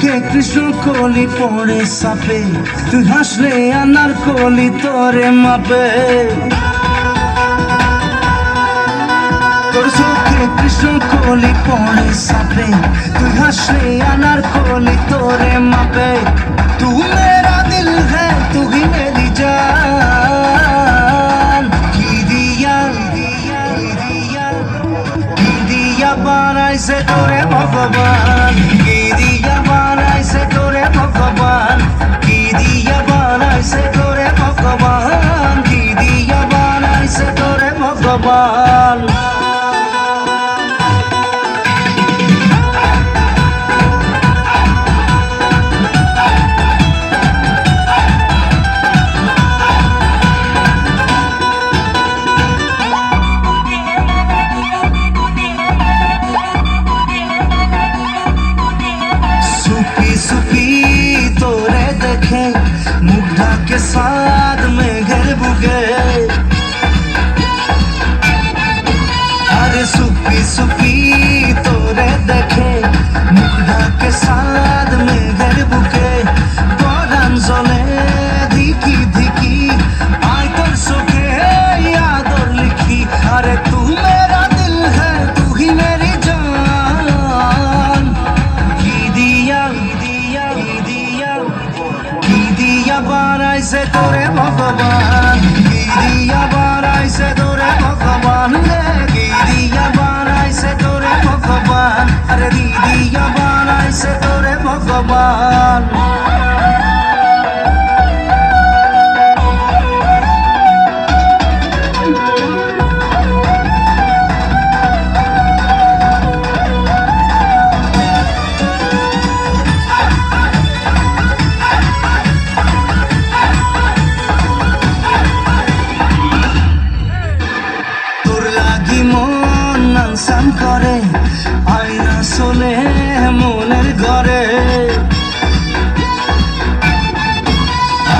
চোখে কৃষ্ণ কলি পড়ে সাপে, তুই হাসলে আনার কলি তোরে মাপে। তোর চোখে কৃষ্ণ কলি পড়ে সাপে, তুই হাসলে আনার কলি তোরে মাপে। তু মেরা দিল है तू ही मेरी जान। কি দিয়া বানাইছে তোরে ভগবান, কি দিয়া বানাইছে তোরে ভগবান, কি দিয়া বানাইছে তোরে ভগবান, কি দিয়া বানাইছে তোরে ভগবান। तोरे देखे मुग्धा के साथ में घर बुगे, अरे सुपी सुपी तोरे देखे मुग्धा के साथ में घर बुगे। बरन जले धिकी धिकी आय तोर सोखे यादर लिखी, अरे तू मेरा दिल है तू ही मेरी जान। की दिया বানাইছে তোরে ভগবান, কি দিয়া বানাইছে তোরে ভগবান রে, কি দিয়া বানাইছে তোরে ভগবান, আরে কি দিয়া বানাইছে তোরে ভগবান। সান করে আয়না চলে মনের ঘরে,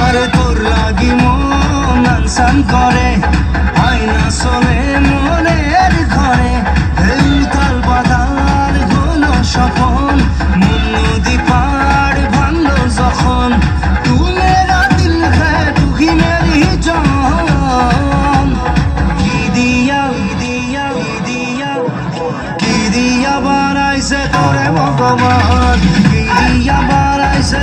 আরে তোর লাগি মন সান করে আয়না চলে মনের ঘরে। উতাল বাদাল হলো সপন, মন নদী পাড় ভাঙলো যখন, তু মেরা দিল है तू ही मेरी जान। কি দিয়া বানাইছে তোরে ভগবান, কি দিয়া বানাইছে